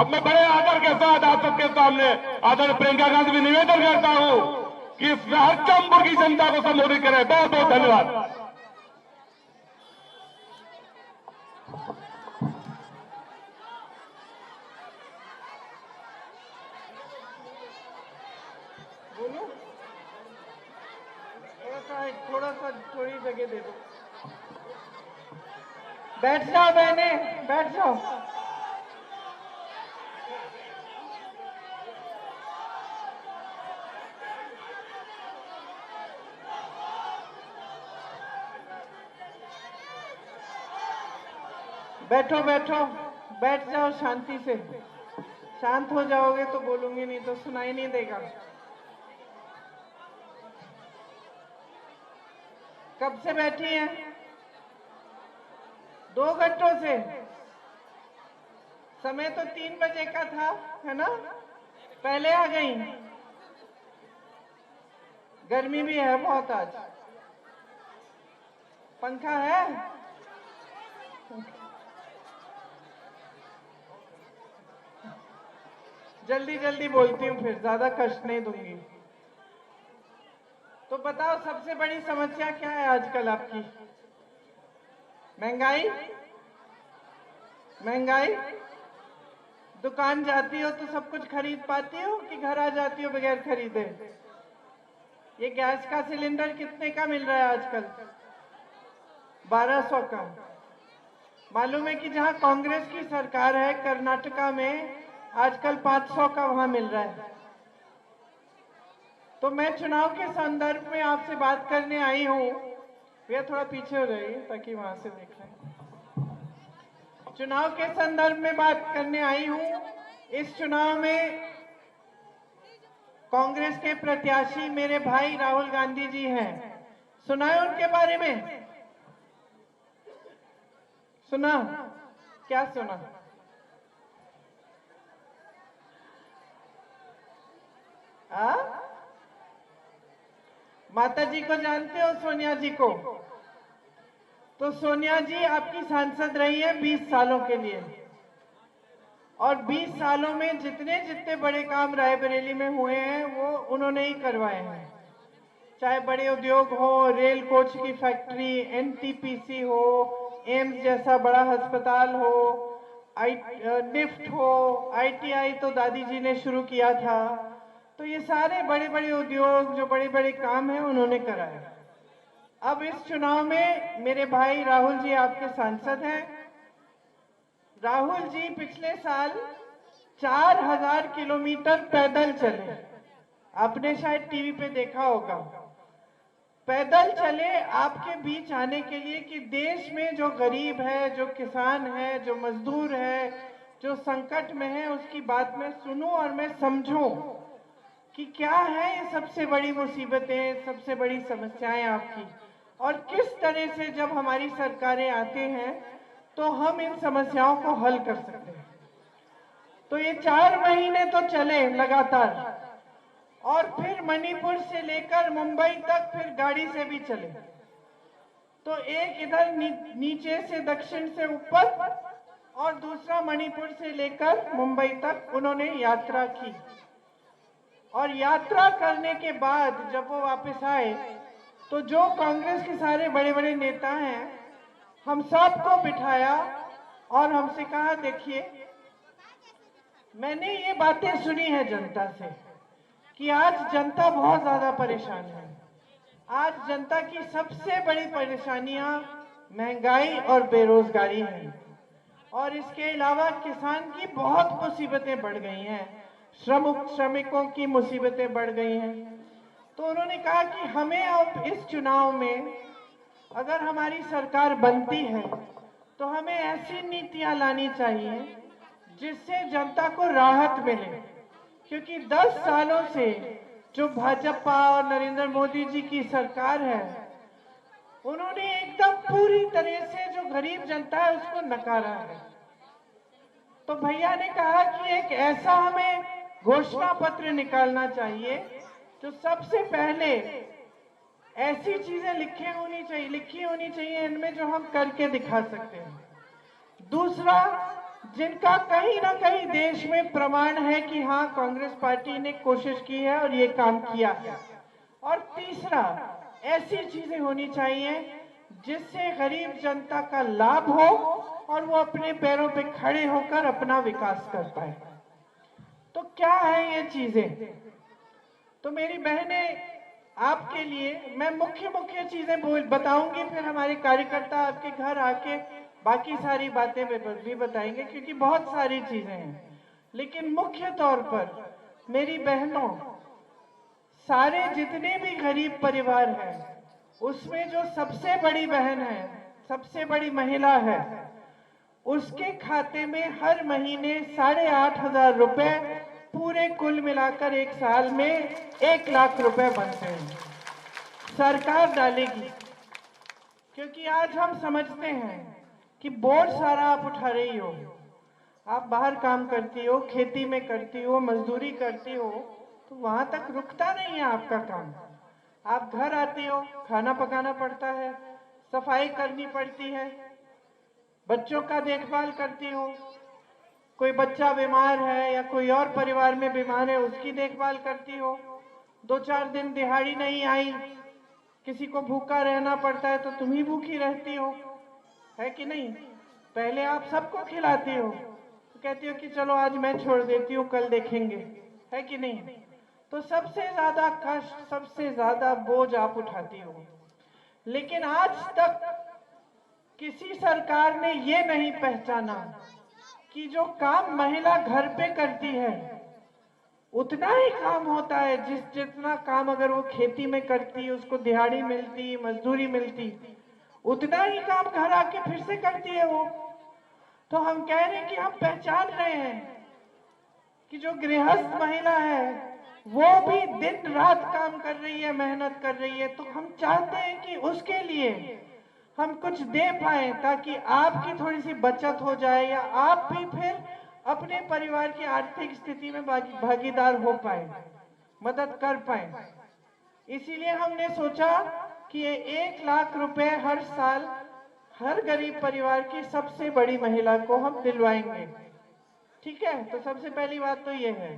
अब मैं बड़े आदर के साथ आप सबके सामने आदरणीय प्रियंका गांधी भी निवेदन करता हूं कि इस हरचंदपुर की जनता को संबोधित करें। बहुत बहुत धन्यवाद। थोड़ा सा थोड़ी जगह दे दो। बैठ जाओ बहने, बैठ जाओ। बैठो बैठो, बैठ जाओ शांति से। शांत हो जाओगे तो बोलूंगी, नहीं तो सुनाई नहीं देगा। कब से बैठी हैं? 2 घंटों से। समय तो 3 बजे का था, है ना? पहले आ गई। गर्मी भी है बहुत आज। पंखा है? जल्दी जल्दी बोलती हूँ, फिर ज्यादा कष्ट नहीं दूंगी। तो बताओ, सबसे बड़ी समस्या क्या है आजकल आपकी? महंगाई। महंगाई। दुकान जाती हो तो सब कुछ खरीद पाती हो कि घर आ जाती हो बगैर खरीदे? ये गैस का सिलेंडर कितने का मिल रहा है आजकल? 1200 का। मालूम है कि जहां कांग्रेस की सरकार है कर्नाटका में, आजकल 500 का वहां मिल रहा है। तो मैं चुनाव के संदर्भ में आपसे बात करने आई हूं। भैया थोड़ा पीछे हो जाइए ताकि वहां से देख लें। चुनाव के संदर्भ में बात करने आई हूं। इस चुनाव में कांग्रेस के प्रत्याशी मेरे भाई राहुल गांधी जी हैं। सुना है उनके बारे में? सुना? क्या सुना? माता जी को जानते हो, सोनिया जी को? तो सोनिया जी आपकी सांसद रही है 20 सालों के लिए, और 20 सालों में जितने जितने बड़े काम रायबरेली में हुए हैं वो उन्होंने ही करवाए हैं। चाहे बड़े उद्योग हो, रेल कोच की फैक्ट्री, एनटीपीसी हो, एम्स जैसा बड़ा अस्पताल हो, निफ्ट हो, आईटीआई तो दादी जी ने शुरू किया था। तो ये सारे बड़े बड़े उद्योग, जो बड़े बड़े काम हैं, उन्होंने कराए। अब इस चुनाव में मेरे भाई राहुल जी आपके सांसद हैं। राहुल जी पिछले साल 4000 किलोमीटर पैदल चले। आपने शायद टीवी पे देखा होगा। पैदल चले आपके बीच आने के लिए कि देश में जो गरीब है, जो किसान है, जो मजदूर है, जो संकट में है, उसकी बात मैं सुनूं और मैं समझूं कि क्या है ये सबसे बड़ी मुसीबतें, सबसे बड़ी समस्याएं आपकी, और किस तरह से जब हमारी सरकारें आते हैं तो हम इन समस्याओं को हल कर सकते हैं। तो ये 4 महीने तो चले लगातार, और फिर मणिपुर से लेकर मुंबई तक फिर गाड़ी से भी चले। तो एक इधर नीचे से दक्षिण से ऊपर, और दूसरा मणिपुर से लेकर मुंबई तक उन्होंने यात्रा की। और यात्रा करने के बाद जब वो वापस आए तो जो कांग्रेस के सारे बड़े बड़े नेता हैं, हम सबको बिठाया और हमसे कहा, देखिए मैंने ये बातें सुनी है जनता से कि आज जनता बहुत ज्यादा परेशान है। आज जनता की सबसे बड़ी परेशानियां महंगाई और बेरोजगारी है, और इसके अलावा किसान की बहुत मुसीबतें बढ़ गई हैं, श्रमिकों की मुसीबतें बढ़ गई हैं। तो उन्होंने कहा कि हमें अब इस चुनाव में अगर हमारी सरकार बनती है तो हमें ऐसी नीतियां लानी चाहिए जिससे जनता को राहत मिले, क्योंकि 10 सालों से जो भाजपा और नरेंद्र मोदी जी की सरकार है, उन्होंने एकदम पूरी तरह से जो गरीब जनता है उसको नकारा है। तो भैया ने कहा कि एक ऐसा हमें घोषणा पत्र निकालना चाहिए जो सबसे पहले ऐसी चीजें लिखी होनी चाहिए इनमें जो हम करके दिखा सकते हैं। दूसरा, जिनका कहीं ना कहीं देश में प्रमाण है कि हाँ कांग्रेस पार्टी ने कोशिश की है और ये काम किया है। और तीसरा, ऐसी चीजें होनी चाहिए जिससे गरीब जनता का लाभ हो और वो अपने पैरों पे खड़े होकर अपना विकास कर पाए। तो क्या है ये चीजें? तो मेरी बहनें, आपके लिए मैं मुख्य चीजें बताऊंगी, फिर हमारे कार्यकर्ता आपके घर आके बाकी सारी बातें भी बताएंगे, क्योंकि बहुत सारी चीजें हैं। लेकिन मुख्य तौर पर मेरी बहनों, सारे जितने भी गरीब परिवार हैं, उसमें जो सबसे बड़ी बहन है, सबसे बड़ी महिला है, उसके खाते में हर महीने 8,500 रुपए पूरे कुल मिलाकर एक साल में 1,00,000 रुपए बनते हैं, सरकार डालेगी। क्योंकि आज हम समझते हैं कि बोझ सारा आप उठा रही हो, आप बाहर काम करती हो, खेती में करती हो, मजदूरी करती हो, तो वहां तक रुकता नहीं है आपका काम। आप घर आती हो, खाना पकाना पड़ता है, सफाई करनी पड़ती है, बच्चों का देखभाल करती हो, कोई बच्चा बीमार है या कोई और परिवार में बीमार है उसकी देखभाल करती हो, 2-4 दिन दिहाड़ी नहीं आई, किसी को भूखा रहना पड़ता है तो तुम ही भूखी रहती हो, है कि नहीं? पहले आप सबको खिलाती हो, तो कहती हो कि चलो आज मैं छोड़ देती हूँ, कल देखेंगे, है कि नहीं? तो सबसे ज्यादा कष्ट, सबसे ज्यादा बोझ आप उठाती हो। लेकिन आज तक किसी सरकार ने ये नहीं पहचाना कि जो काम महिला घर पे करती है उतना ही काम होता है जितना काम अगर वो खेती में करती, उसको दिहाड़ी मिलती, मजदूरी मिलती, उतना ही काम घर आके फिर से करती है वो। तो हम कह रहे हैं कि हम पहचान रहे हैं कि जो गृहस्थ महिला है वो भी दिन रात काम कर रही है, मेहनत कर रही है। तो हम चाहते हैं कि उसके लिए हम कुछ दे पाए, ताकि आपकी थोड़ी सी बचत हो जाए या आप भी फिर अपने परिवार की आर्थिक स्थिति में भागीदार हो पाए, मदद कर पाए। इसीलिए हमने सोचा कि ये 1,00,000 रुपए हर साल हर गरीब परिवार की सबसे बड़ी महिला को हम दिलवाएंगे। ठीक है? तो सबसे पहली बात तो ये है।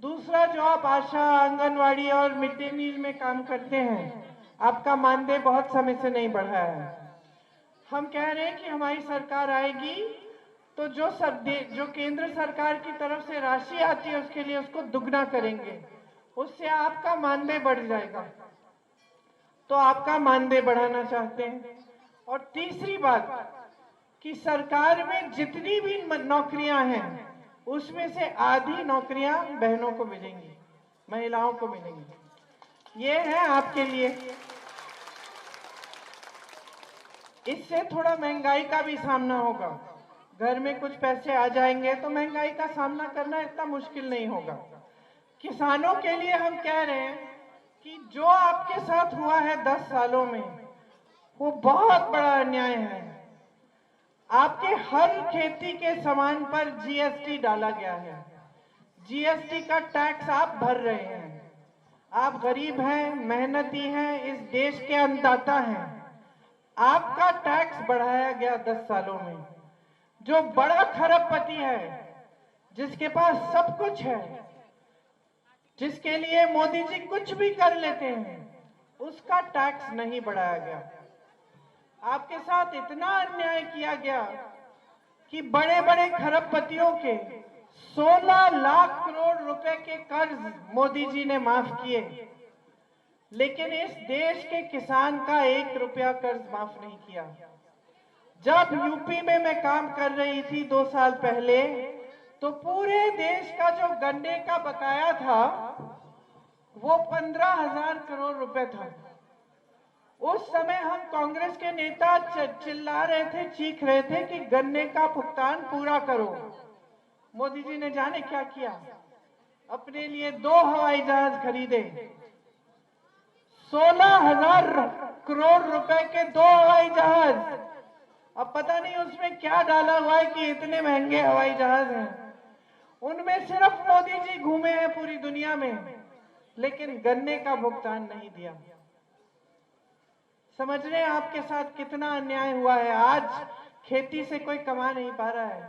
दूसरा, जो आप आशा, आंगनवाड़ी और मिड डे मील में काम करते हैं, आपका मानदेय बहुत समय से नहीं बढ़ा है। हम कह रहे हैं कि हमारी सरकार आएगी तो जो केंद्र सरकार की तरफ से राशि आती है उसके लिए उसको दुगना करेंगे, उससे आपका मानदेय बढ़ जाएगा। तो आपका मानदेय बढ़ाना चाहते हैं। और तीसरी बात कि सरकार में जितनी भी नौकरियां हैं उसमें से आधी नौकरियां बहनों को मिलेंगी, महिलाओं को मिलेंगी। ये है आपके लिए। इससे थोड़ा महंगाई का भी सामना होगा, घर में कुछ पैसे आ जाएंगे तो महंगाई का सामना करना इतना मुश्किल नहीं होगा। किसानों के लिए हम कह रहे हैं कि जो आपके साथ हुआ है 10 सालों में वो बहुत बड़ा अन्याय है। आपके हर खेती के सामान पर जीएसटी डाला गया है, जीएसटी का टैक्स आप भर रहे हैं। आप गरीब हैं, मेहनती हैं, इस देश के अन्नदाता हैं, आपका टैक्स बढ़ाया गया 10 सालों में। जो बड़ा खरबपति है, जिसके पास सब कुछ है, जिसके लिए मोदी जी कुछ भी कर लेते हैं, उसका टैक्स नहीं बढ़ाया गया। आपके साथ इतना अन्याय किया गया कि बड़े बड़े खरबपतियों के 16 लाख करोड़ रुपए के कर्ज मोदी जी ने माफ किए, लेकिन इस देश के किसान का 1 रुपया कर्ज माफ नहीं किया। जब यूपी में मैं काम कर रही थी 2 साल पहले, तो पूरे देश का जो गन्ने का बकाया था वो 15,000 करोड़ रुपए था। उस समय हम कांग्रेस के नेता चिल्ला रहे थे, चीख रहे थे कि गन्ने का भुगतान पूरा करो। मोदी जी ने जाने क्या किया, अपने लिए 2 हवाई जहाज खरीदे, 16,000 करोड़ रुपए के 2 हवाई जहाज। अब पता नहीं उसमें क्या डाला हुआ है कि इतने महंगे हवाई जहाज हैं। उनमें सिर्फ मोदी जी घूमे हैं पूरी दुनिया में, लेकिन गन्ने का भुगतान नहीं दिया। समझ रहे हैं आपके साथ कितना अन्याय हुआ है। आज खेती से कोई कमा नहीं पा रहा है,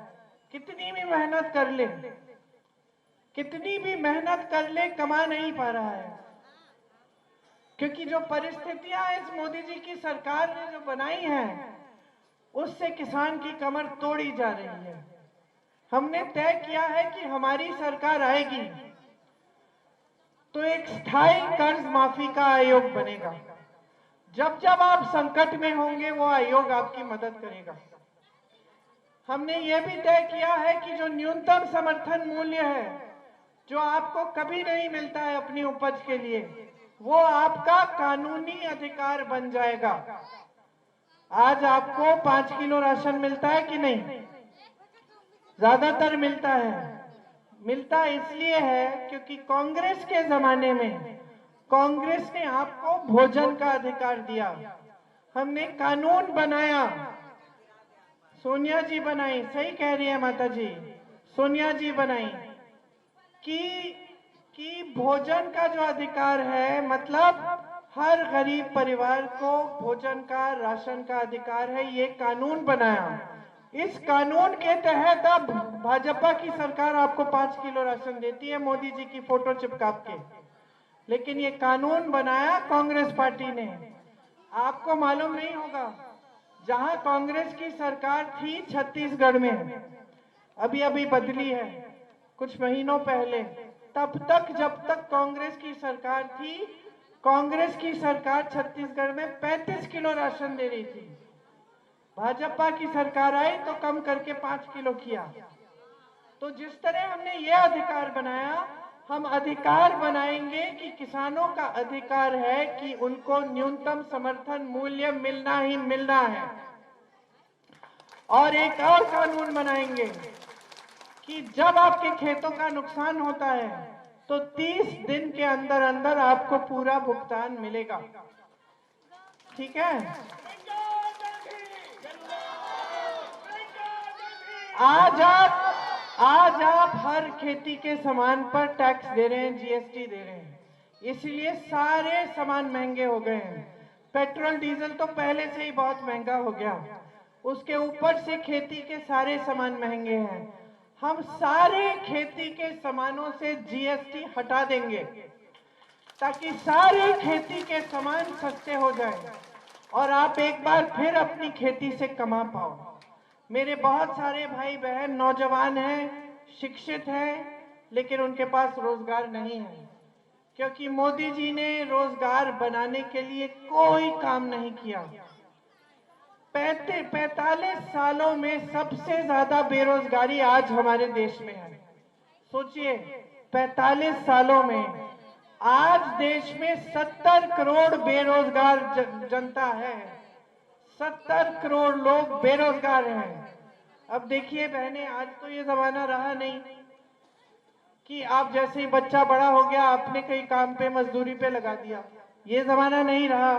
कितनी भी मेहनत कर ले, कितनी भी मेहनत कर ले, कमा नहीं पा रहा है। क्योंकि जो परिस्थितियां इस मोदी जी की सरकार ने जो बनाई हैं, उससे किसान की कमर तोड़ी जा रही है। हमने तय किया है कि हमारी सरकार आएगी तो एक स्थायी कर्ज माफी का आयोग बनेगा। जब जब आप संकट में होंगे वो आयोग आपकी मदद करेगा। हमने ये भी तय किया है कि जो न्यूनतम समर्थन मूल्य है, जो आपको कभी नहीं मिलता है अपनी उपज के लिए, वो आपका कानूनी अधिकार बन जाएगा। आज आपको 5 किलो राशन मिलता है कि नहीं? ज्यादातर मिलता है। मिलता इसलिए है क्योंकि कांग्रेस के जमाने में कांग्रेस ने आपको भोजन का अधिकार दिया। हमने कानून बनाया, सोनिया जी बनाई, सही कह रही है माता जी, सोनिया जी बनाई कि भोजन का जो अधिकार है, मतलब हर गरीब परिवार को भोजन का, राशन का अधिकार है, ये कानून बनाया। इस कानून के तहत अब भाजपा की सरकार आपको 5 किलो राशन देती है मोदी जी की फोटो चिपका के, लेकिन ये कानून बनाया कांग्रेस पार्टी ने। आपको मालूम नहीं होगा, जहां कांग्रेस की सरकार थी छत्तीसगढ़ में, अभी अभी बदली है कुछ महीनों पहले, तब तक जब तक कांग्रेस की सरकार थी, कांग्रेस की सरकार छत्तीसगढ़ में 35 किलो राशन दे रही थी। भाजपा की सरकार आई तो कम करके 5 किलो किया। तो जिस तरह हमने ये अधिकार बनाया, हम अधिकार बनाएंगे कि किसानों का अधिकार है कि उनको न्यूनतम समर्थन मूल्य मिलना ही मिलना है। और एक और कानून बनाएंगे कि जब आपके खेतों का नुकसान होता है तो 30 दिन के अंदर अंदर आपको पूरा भुगतान मिलेगा। ठीक है? आज आप हर खेती के सामान पर टैक्स दे रहे हैं, जीएसटी दे रहे हैं, इसलिए सारे सामान महंगे हो गए हैं। पेट्रोल डीजल तो पहले से ही बहुत महंगा हो गया, उसके ऊपर से खेती के सारे सामान महंगे हैं। हम सारे खेती के सामानों से जीएसटी हटा देंगे ताकि सारे खेती के सामान सस्ते हो जाएं और आप एक बार फिर अपनी खेती से कमा पाओ। मेरे बहुत सारे भाई बहन नौजवान हैं, शिक्षित हैं, लेकिन उनके पास रोजगार नहीं है क्योंकि मोदी जी ने रोजगार बनाने के लिए कोई काम नहीं किया। 45 सालों में सबसे ज्यादा बेरोजगारी आज हमारे देश में है। सोचिए, 45 सालों में आज देश में 70 करोड़ बेरोजगार जनता है। 70 करोड़ लोग बेरोजगार हैं। अब देखिए बहनें, आज तो ये जमाना रहा नहीं कि आप जैसे ही बच्चा बड़ा हो गया आपने कहीं काम पे, मजदूरी पे लगा दिया। ये जमाना नहीं रहा।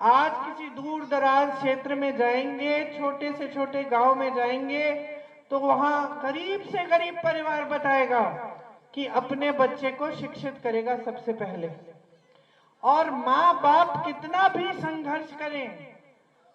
आज किसी दूर दराज क्षेत्र में जाएंगे, छोटे से छोटे गांव में जाएंगे, तो वहां गरीब से गरीब परिवार बताएगा कि अपने बच्चे को शिक्षित करेगा सबसे पहले। और माँ बाप कितना भी संघर्ष करें,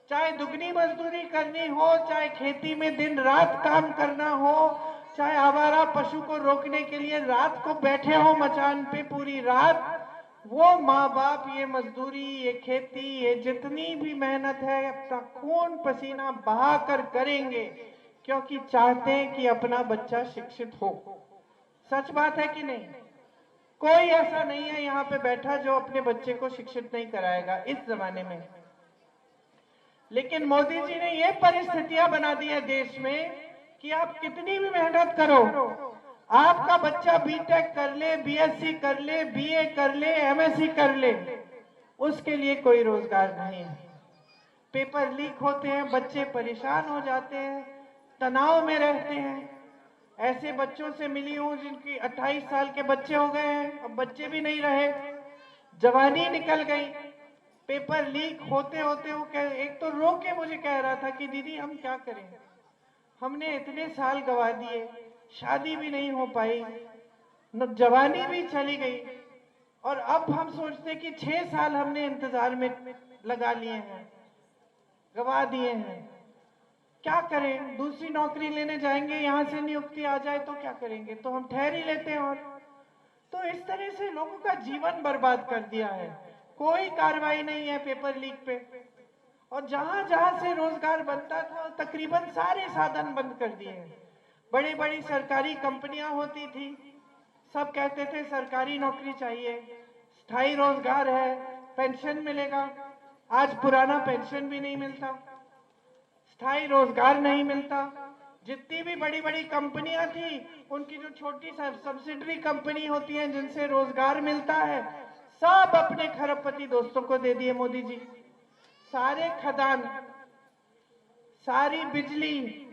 चाहे दुगनी मजदूरी करनी हो, चाहे खेती में दिन रात काम करना हो, चाहे आवारा पशु को रोकने के लिए रात को बैठे हो मचान पे पूरी रात, वो माँ बाप ये मजदूरी, ये खेती, ये जितनी भी मेहनत है अपना खून पसीना बहा कर करेंगे क्योंकि चाहते हैं कि अपना बच्चा शिक्षित हो। सच बात है कि नहीं? कोई ऐसा नहीं है यहाँ पे बैठा जो अपने बच्चे को शिक्षित नहीं कराएगा इस जमाने में। लेकिन मोदी जी ने ये परिस्थितियां बना दी है देश में कि आप कितनी भी मेहनत करो, आपका बच्चा बीटेक कर ले, बीएससी कर ले, बीए कर ले, एमएससी कर ले, उसके लिए कोई रोजगार नहीं है। पेपर लीक होते हैं, बच्चे परेशान हो जाते हैं, तनाव में रहते हैं। ऐसे बच्चों से मिली हूं जिनकी 28 साल के बच्चे हो गए हैं, अब बच्चे भी नहीं रहे, जवानी निकल गई। पेपर लीक होते होते वो एक तो रो के मुझे कह रहा था कि दीदी हम क्या करें, हमने इतने साल गवा दिए, शादी भी नहीं हो पाई, जवानी भी चली गई, और अब हम सोचते कि 6 साल हमने इंतजार में लगा लिए हैं, गवा दिए हैं। क्या करें, दूसरी नौकरी लेने जाएंगे, यहाँ से नियुक्ति आ जाए तो क्या करेंगे, तो हम ठहर ही लेते हैं। और तो इस तरह से लोगों का जीवन बर्बाद कर दिया है। कोई कार्रवाई नहीं है पेपर लीक पे, और जहां जहां से रोजगार बनता था तकरीबन सारे साधन बंद कर दिए हैं। बड़ी बड़ी सरकारी कंपनियां होती थी, सब कहते थे सरकारी नौकरी चाहिए, स्थायी रोजगार है, पेंशन मिलेगा। आज पुराना पेंशन भी नहीं मिलता, स्थायी रोजगार नहीं मिलता। जितनी भी बड़ी बड़ी कंपनियां थी, उनकी जो छोटी सब्सिडरी कंपनी होती है जिनसे रोजगार मिलता है, सब अपने खरबपति दोस्तों को दे दिए मोदी जी। सारे खदान, सारी बिजली,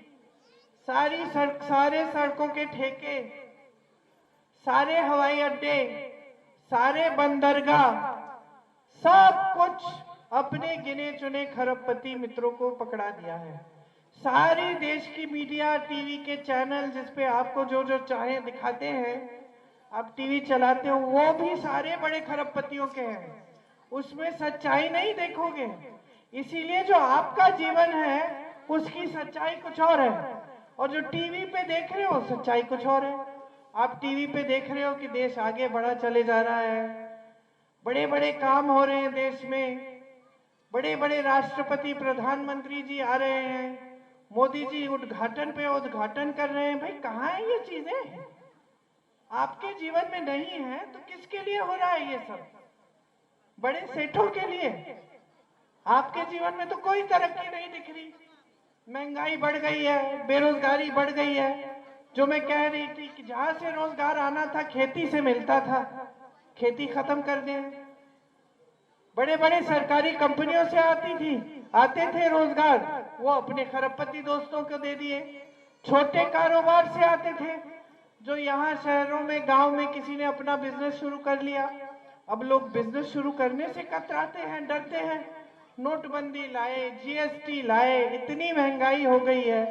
सारे सड़कों के ठेके, सारे हवाई अड्डे, सारे बंदरगाह, सब कुछ अपने गिने चुने खरबपति मित्रों को पकड़ा दिया है। सारी देश की मीडिया, टीवी के चैनल जिसपे आपको जो जो चाहे दिखाते हैं, आप टीवी चलाते हो, वो भी सारे बड़े खरबपतियों के हैं। उसमें सच्चाई नहीं देखोगे। इसीलिए जो आपका जीवन है उसकी सच्चाई कुछ और है, और जो टीवी पे देख रहे हो सच्चाई कुछ और है। आप टीवी पे देख रहे हो कि देश आगे बढ़ा चले जा रहा है, बड़े बड़े काम हो रहे हैं देश में, बड़े बड़े राष्ट्रपति प्रधानमंत्री जी आ रहे हैं, मोदी जी उद्घाटन पे उद्घाटन कर रहे हैं। भाई कहाँ है ये चीजें? आपके जीवन में नहीं है तो किसके लिए हो रहा है ये सब? बड़े सेठों के लिए। आपके जीवन में तो कोई तरक्की नहीं दिख रही। महंगाई बढ़ गई है, बेरोजगारी बढ़ गई है। जो मैं कह रही थी कि जहां से रोजगार आना था खेती से मिलता था, खेती खत्म कर दें। बड़े बड़े सरकारी कंपनियों से आते थे रोजगार, वो अपने खरबपति दोस्तों को दे दिए। छोटे कारोबार से आते थे, जो यहाँ शहरों में, गांव में किसी ने अपना बिजनेस शुरू कर लिया, अब लोग बिजनेस शुरू करने से कतराते हैं, डरते हैं। नोटबंदी लाए, जीएसटी लाए, इतनी महंगाई हो गई है,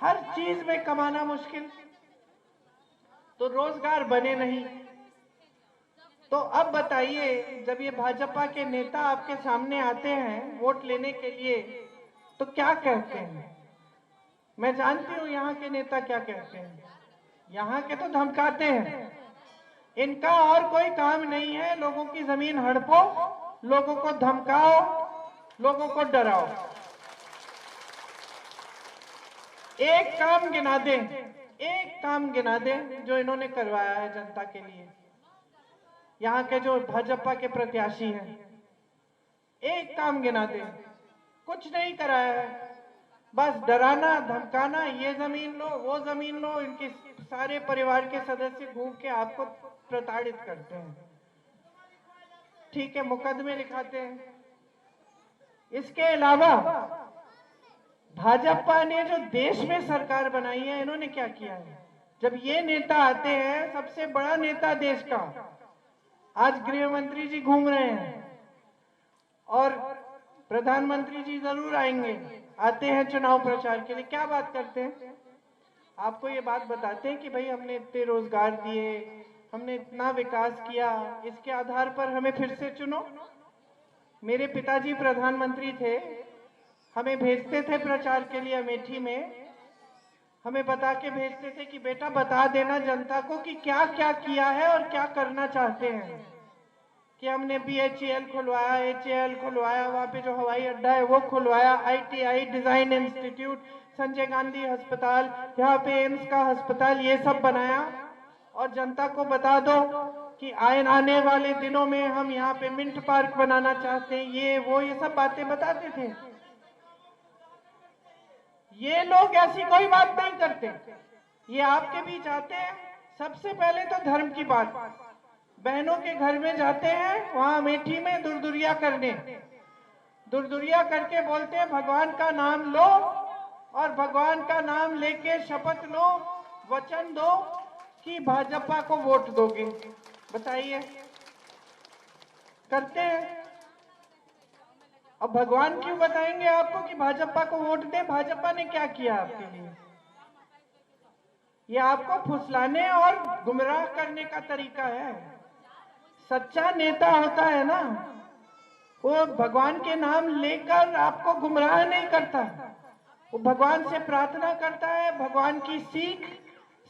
हर चीज में कमाना मुश्किल, तो रोजगार बने नहीं। तो अब बताइए, जब ये भाजपा के नेता आपके सामने आते हैं वोट लेने के लिए, तो क्या कहते हैं? मैं जानती हूं यहाँ के नेता क्या कहते हैं। यहाँ के तो धमकाते हैं। इनका और कोई काम नहीं है, लोगों की जमीन हड़पो, लोगों को धमकाओ, लोगों को डराओ। एक काम गिना दें, एक काम गिना दें जो इन्होंने करवाया है जनता के लिए। यहाँ के जो भाजपा के प्रत्याशी हैं, एक काम गिना दें। कुछ नहीं कराया है, बस डराना धमकाना, ये जमीन लो, वो जमीन लो। इनके सारे परिवार के सदस्य घूम के आपको प्रताड़ित करते हैं। ठीक है, मुकदमे लिखाते हैं। इसके अलावा भाजपा ने जो देश में सरकार बनाई है, इन्होंने क्या किया है? जब ये नेता आते हैं, सबसे बड़ा नेता देश का, आज गृह मंत्री जी घूम रहे हैं और प्रधानमंत्री जी जरूर आएंगे, आते हैं चुनाव प्रचार के लिए। क्या बात करते हैं? आपको ये बात बताते हैं कि भाई हमने इतने रोजगार दिए, हमने इतना विकास किया, इसके आधार पर हमें फिर से चुनो। मेरे पिताजी प्रधानमंत्री थे, हमें भेजते थे प्रचार के लिए अमेठी में, हमें बता के भेजते थे कि बेटा बता देना जनता को कि क्या क्या किया है और क्या करना चाहते हैं। कि हमने BHEL खुलवाया, HAL खुलवाया, वहाँ पे जो हवाई अड्डा है वो खुलवाया, ITI design institute, Sanjay Gandhi अस्पताल, यहाँ पे एम्स का अस्पताल, ये सब बनाया। और जनता को बता दो कि आने वाले दिनों में हम यहाँ पे मिंट पार्क बनाना चाहते हैं, ये वो, ये सब बातें बताते थे। ये लोग ऐसी कोई बात नहीं करते। ये आपके बीच आते हैं, सबसे पहले तो धर्म की बात, बहनों के घर में जाते हैं, वहां अमेठी में दुरदुरिया करने, दुरदुरिया करके बोलते हैं भगवान का नाम लो, और भगवान का नाम लेके शपथ लो, वचन दो कि भाजपा को वोट दोगे। बताइए, करते हैं। अब भगवान क्यों बताएंगे आपको कि भाजपा को वोट दें? भाजपा ने क्या किया आपके लिए? ये आपको फुसलाने और गुमराह करने का तरीका है। सच्चा नेता होता है ना, वो भगवान के नाम लेकर आपको गुमराह नहीं करता, वो भगवान से प्रार्थना करता है, भगवान की सीख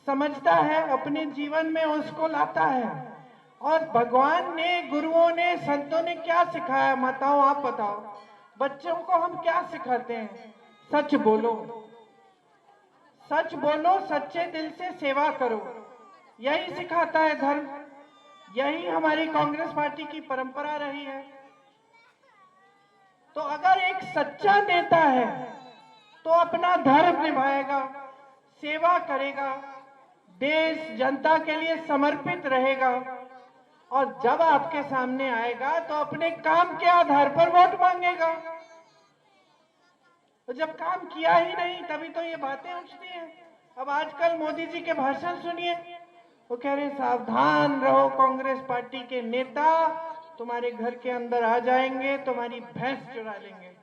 समझता है, अपने जीवन में उसको लाता है। और भगवान ने, गुरुओं ने, संतों ने क्या सिखाया, माताओं आप बताओ, बच्चों को हम क्या सिखाते हैं? सच बोलो, सच बोलो, सच्चे दिल से सेवा करो, यही सिखाता है धर्म। यही हमारी कांग्रेस पार्टी की परंपरा रही है। तो अगर एक सच्चा नेता है तो अपना धर्म निभाएगा, सेवा करेगा, देश जनता के लिए समर्पित रहेगा, और जब आपके सामने आएगा तो अपने काम के आधार पर वोट मांगेगा। तो जब काम किया ही नहीं तभी तो ये बातें उठती हैं। अब आजकल मोदी जी के भाषण सुनिए, वो कह रहे हैं सावधान रहो, कांग्रेस पार्टी के नेता तुम्हारे घर के अंदर आ जाएंगे, तुम्हारी भैंस चुरा लेंगे।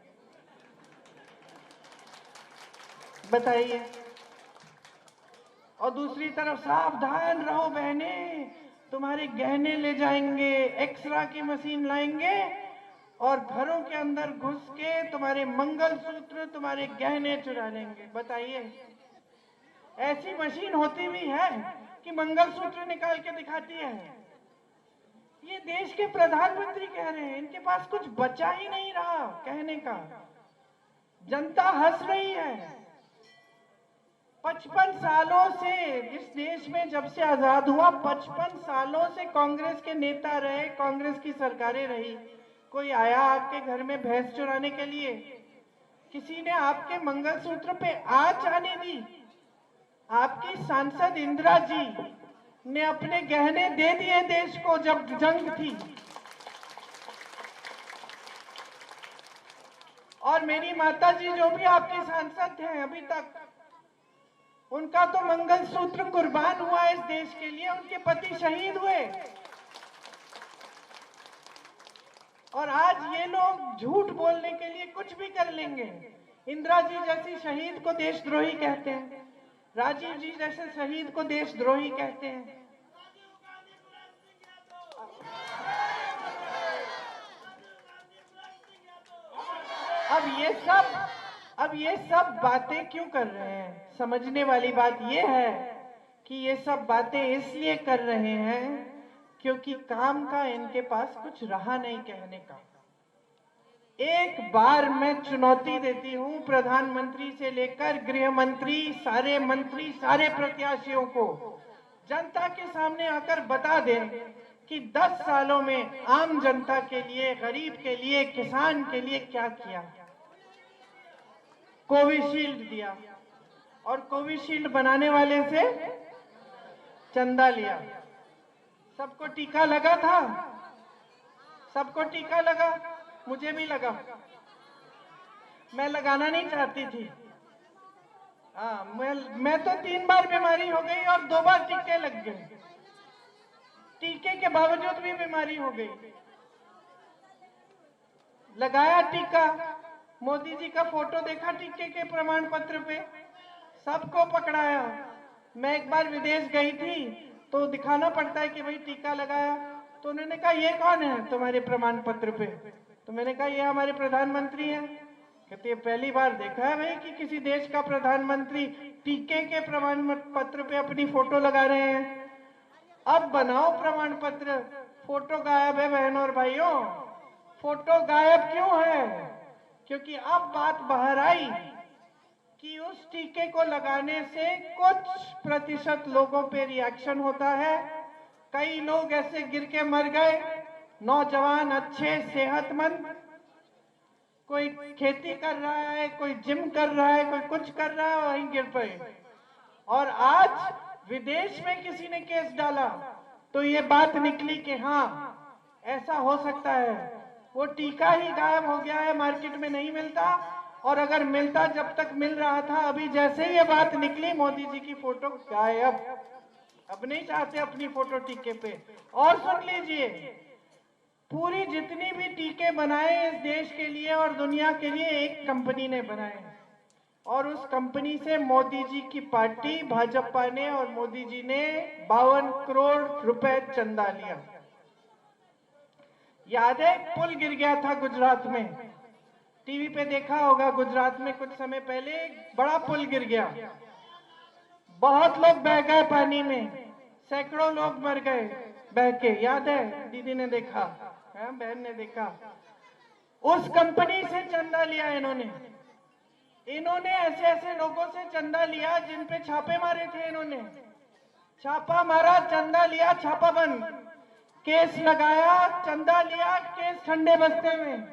बताइए। और दूसरी तरफ सावधान रहो बहने, तुम्हारे गहने ले जाएंगे, एक्सरा की मशीन लाएंगे और घरों के अंदर घुस के तुम्हारे मंगलसूत्र, तुम्हारे गहने चुरा लेंगे। बताइए, ऐसी मशीन होती भी है कि मंगलसूत्र निकाल के दिखाती है? ये देश के प्रधानमंत्री कह रहे हैं, इनके पास कुछ बचा ही नहीं रहा कहने का। जनता हंस रही है। 55 सालों से इस देश में जब से आजाद हुआ, 55 सालों से कांग्रेस के नेता रहे, कांग्रेस की सरकारें रही। कोई आया आपके घर में भैंस चुराने के लिए? किसी ने आपके मंगलसूत्र पे आंच आने दी? आपकी सांसद इंदिरा जी ने अपने गहने दे दिए देश को जब जंग थी। और मेरी माता जी जो भी आपकी सांसद हैं अभी तक, उनका तो मंगलसूत्र कुर्बान हुआ इस देश के लिए, उनके पति शहीद हुए। और आज ये लोग झूठ बोलने के लिए कुछ भी कर लेंगे। इंदिरा जी जैसी शहीद को देशद्रोही कहते हैं, राजीव जी जैसे शहीद को देशद्रोही कहते हैं। अब ये सब बातें क्यों कर रहे हैं? समझने वाली बात ये है कि ये सब बातें इसलिए कर रहे हैं क्योंकि काम का इनके पास कुछ रहा नहीं कहने का। एक बार मैं चुनौती देती हूं प्रधानमंत्री से लेकर गृह मंत्री, सारे मंत्री, सारे प्रत्याशियों को, जनता के सामने आकर बता दें कि 10 सालों में आम जनता के लिए, गरीब के लिए, किसान के लिए क्या किया। कोविशील्ड दिया और कोविशील्ड बनाने वाले से चंदा लिया। सबको टीका लगा था, सबको टीका लगा, मुझे भी लगा। मैं लगाना नहीं चाहती थी। मैं तो 3 बार बीमारी हो गई और 2 बार टीके लग गए। टीके के बावजूद भी बीमारी हो गई। लगाया टीका, मोदी जी का फोटो देखा टीके के प्रमाण पत्र पे, सबको पकड़ाया। मैं एक बार विदेश गई थी तो दिखाना पड़ता है कि भाई टीका लगाया, तो उन्होंने कहा ये कौन है तुम्हारे प्रमाण पत्र पे? तो मैंने कहा ये हमारे प्रधानमंत्री हैं। कहते ये पहली बार देखा है भाई कि किसी देश का प्रधानमंत्री टीके के प्रमाण पत्र पे अपनी फोटो लगा रहे हैं। अब बनाओ प्रमाण पत्र। फोटो गायब है बहनों और भाइयों। फोटो गायब क्यों है? क्योंकि अब बात बाहर आई कि उस टीके को लगाने से कुछ प्रतिशत लोगों पे रिएक्शन होता है। कई लोग ऐसे गिर के मर गए, नौजवान अच्छे सेहतमंद, कोई खेती कर रहा है, कोई जिम कर रहा है, कोई कुछ कर रहा है, वहीं गिर पड़े। और आज विदेश में किसी ने केस डाला तो ये बात निकली कि हाँ ऐसा हो सकता है। वो टीका ही गायब हो गया है, मार्केट में नहीं मिलता, और अगर मिलता जब तक मिल रहा था, अभी जैसे ही ये बात निकली मोदी जी की फोटो गायब। अब नहीं चाहते अपनी फोटो टीके पे। और सुन लीजिए, पूरी जितनी भी टीके बनाए इस देश के लिए और दुनिया के लिए एक कंपनी ने बनाए, और उस कंपनी से मोदी जी की पार्टी भाजपा ने और मोदी जी ने 52 करोड़ रुपए चंदा लिया। याद है पुल गिर गया था गुजरात में, टीवी पे देखा होगा, गुजरात में कुछ समय पहले एक बड़ा पुल गिर गया, बहुत लोग बह गए पानी में, सैकड़ों लोग मर गए बह के, याद है? दीदी ने देखा, बहन ने देखा। उस कंपनी से चंदा लिया इन्होंने ऐसे ऐसे लोगों से चंदा लिया जिन पे छापे मारे थे। इन्होंने छापा मारा, चंदा लिया, छापा बंद, केस लगाया, चंदा लिया, केस ठंडे बस्ते में।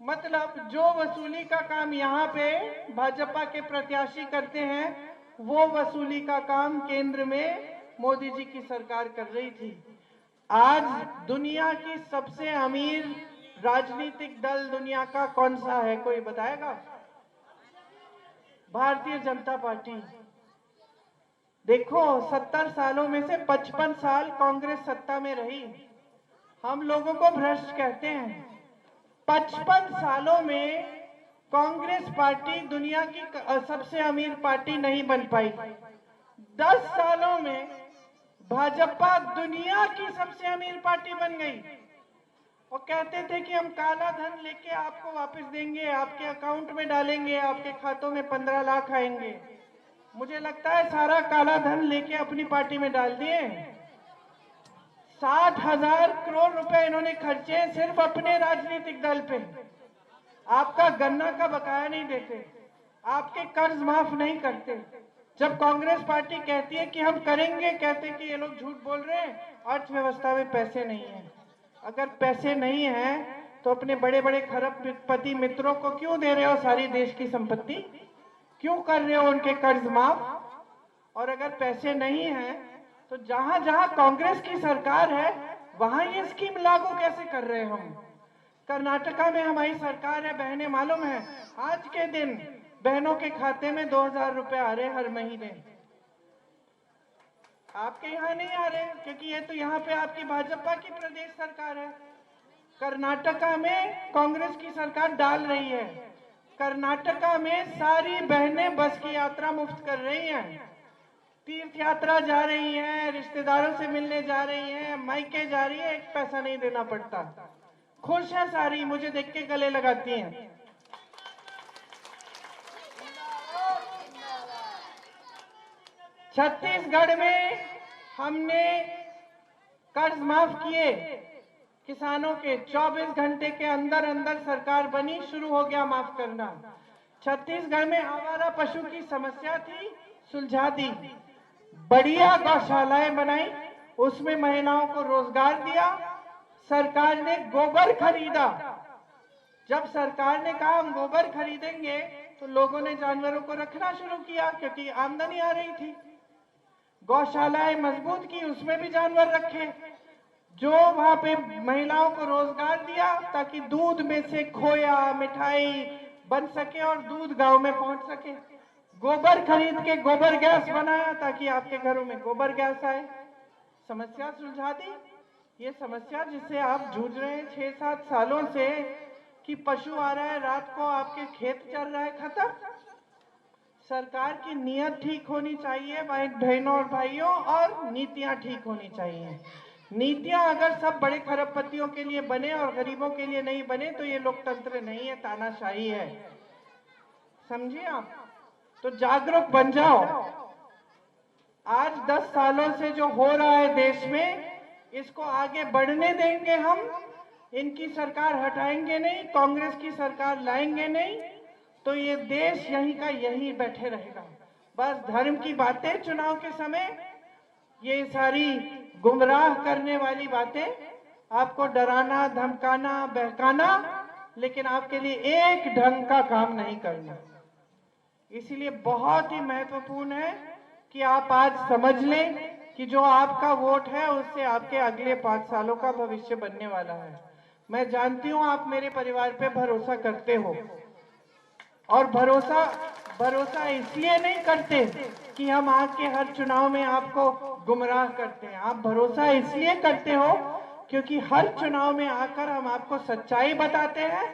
मतलब जो वसूली का काम यहाँ पे भाजपा के प्रत्याशी करते हैं, वो वसूली का काम केंद्र में मोदी जी की सरकार कर रही थी। आज दुनिया की सबसे अमीर राजनीतिक दल दुनिया का कौन सा है, कोई बताएगा? भारतीय जनता पार्टी। देखो, 70 सालों में से 55 साल कांग्रेस सत्ता में रही। हम लोगों को भ्रष्ट कहते हैं। 55 सालों में कांग्रेस पार्टी दुनिया की सबसे अमीर पार्टी नहीं बन पाई। 10 सालों में भाजपा दुनिया की सबसे अमीर पार्टी बन गई। वो कहते थे कि हम काला धन लेके आपको वापस देंगे, आपके अकाउंट में डालेंगे, आपके खातों में 15 लाख आएंगे। मुझे लगता है सारा काला धन लेके अपनी पार्टी में डाल दिए। 60,000 करोड़ रुपए इन्होंने खर्चे सिर्फ अपने राजनीतिक दल पे। आपका गन्ना का बकाया नहीं देते, आपके कर्ज माफ नहीं करते। जब कांग्रेस पार्टी कहती है कि हम करेंगे, कहते कि ये लोग झूठ बोल रहे हैं, अर्थव्यवस्था में पैसे नहीं है। अगर पैसे नहीं है तो अपने बड़े बड़े खरबपति मित्रों को क्यों दे रहे हो सारी देश की संपत्ति? क्यों कर रहे हो उनके कर्ज माफ? और अगर पैसे नहीं है तो जहां जहां कांग्रेस की सरकार है वहां ये स्कीम लागू कैसे कर रहे हैं हम? कर्नाटका में हमारी सरकार है, बहनें मालूम है, आज के दिन बहनों के खाते में 2,000 रुपए आ रहे हर महीने। आपके यहाँ नहीं आ रहे क्योंकि ये तो यहाँ पे आपकी भाजपा की प्रदेश सरकार है। कर्नाटका में कांग्रेस की सरकार डाल रही है। कर्नाटका में सारी बहनें बस की यात्रा मुफ्त कर रही हैं, तीर्थ यात्रा जा रही हैं, रिश्तेदारों से मिलने जा रही हैं, मायके जा रही है, एक पैसा नहीं देना पड़ता। खुश है सारी, मुझे देख के गले लगाती हैं। छत्तीसगढ़ में हमने कर्ज माफ किए किसानों के, 24 घंटे के अंदर अंदर सरकार बनी, शुरू हो गया माफ करना। छत्तीसगढ़ में आवारा पशु की समस्या थी, सुलझा दी। बढ़िया गौशालाएं बनाई, उसमें महिलाओं को रोजगार दिया। सरकार ने गोबर खरीदा। जब सरकार ने कहा हम गोबर खरीदेंगे तो लोगों ने जानवरों को रखना शुरू किया क्योंकि आमदनी आ रही थी। गौशालाएं मजबूत की, उसमें भी जानवर रखे, जो वहां पे महिलाओं को रोजगार दिया ताकि दूध में से खोया, मिठाई बन सके और दूध गांव में पहुंच सके। गोबर खरीद के गोबर गैस बनाया ताकि आपके घरों में गोबर गैस आए। समस्या सुलझा दी। ये समस्या जिससे आप जूझ रहे हैं 6-7 सालों से कि पशु आ रहा है रात को आपके खेत चल रहा है, खत्म। सरकार की नीयत ठीक होनी चाहिए बहनों और भाइयों, और नीतियां ठीक होनी चाहिए। नीतियां अगर सब बड़े खरबपतियों के लिए बने और गरीबों के लिए नहीं बने तो ये लोकतंत्र नहीं है, तानाशाही है। समझिए आप? तो जागरूक बन जाओ। आज 10 सालों से जो हो रहा है देश में, इसको आगे बढ़ने देंगे हम। इनकी सरकार हटाएंगे नहीं, कांग्रेस की सरकार लाएंगे नहीं, तो ये देश यहीं का यहीं बैठे रहेगा। बस धर्म की बातें चुनाव के समय, ये सारी गुमराह करने वाली बातें, आपको डराना, धमकाना, बहकाना, लेकिन आपके लिए एक ढंग का काम नहीं करना। इसीलिए बहुत ही महत्वपूर्ण है कि आप आज समझ लें कि जो आपका वोट है उससे आपके अगले 5 सालों का भविष्य बनने वाला है। मैं जानती हूं आप मेरे परिवार पे भरोसा करते हो, और भरोसा इसलिए नहीं करते कि हम आके हर चुनाव में आपको गुमराह करते हैं। आप भरोसा इसलिए करते हो क्योंकि हर चुनाव में आकर हम आपको सच्चाई बताते हैं।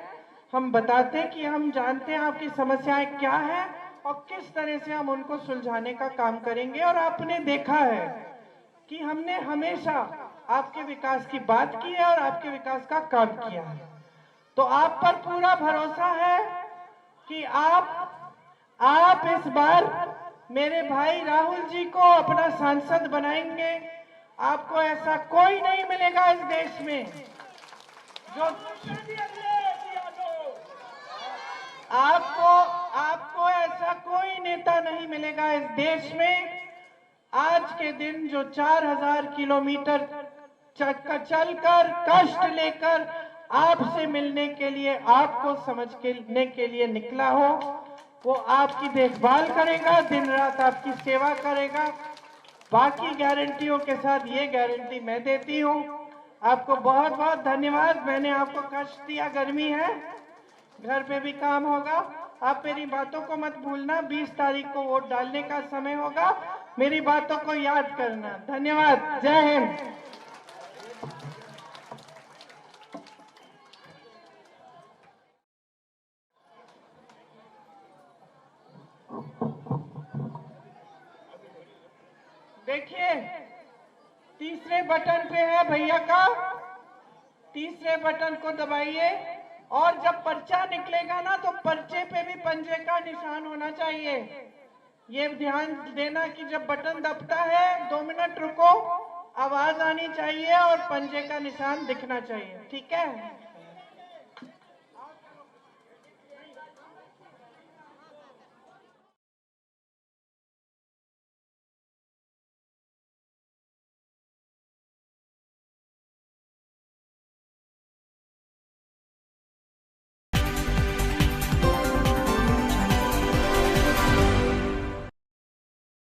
हम बताते हैं कि हम जानते हैं आपकी समस्याएं क्या हैं और किस तरह से हम उनको सुलझाने का काम करेंगे। और आपने देखा है कि हमने हमेशा आपके विकास की बात की है और आपके विकास का काम किया है। तो आप पर पूरा भरोसा है कि आप इस बार मेरे भाई राहुल जी को अपना सांसद बनाएंगे। आपको ऐसा कोई नहीं मिलेगा इस देश में जो आपको ऐसा कोई नेता नहीं मिलेगा इस देश में आज के दिन जो 4000 किलोमीटर चलकर कष्ट लेकर आपसे मिलने के लिए, आपको समझने के लिए निकला हो। वो आपकी देखभाल करेगा, दिन रात आपकी सेवा करेगा। बाकी गारंटियों के साथ ये गारंटी मैं देती हूँ। आपको बहुत बहुत धन्यवाद। मैंने आपको कष्ट दिया, गर्मी है, घर पे भी काम होगा। आप मेरी बातों को मत भूलना। 20 तारीख को वोट डालने का समय होगा, मेरी बातों को याद करना। धन्यवाद। जय हिंद। देखिए, तीसरे बटन पे है भैया का, तीसरे बटन को दबाइए और जब पर्चा निकलेगा ना तो पर्चे पे भी पंजे का निशान होना चाहिए। ये ध्यान देना कि जब बटन दबता है 2 मिनट रुको, आवाज आनी चाहिए और पंजे का निशान दिखना चाहिए। ठीक है।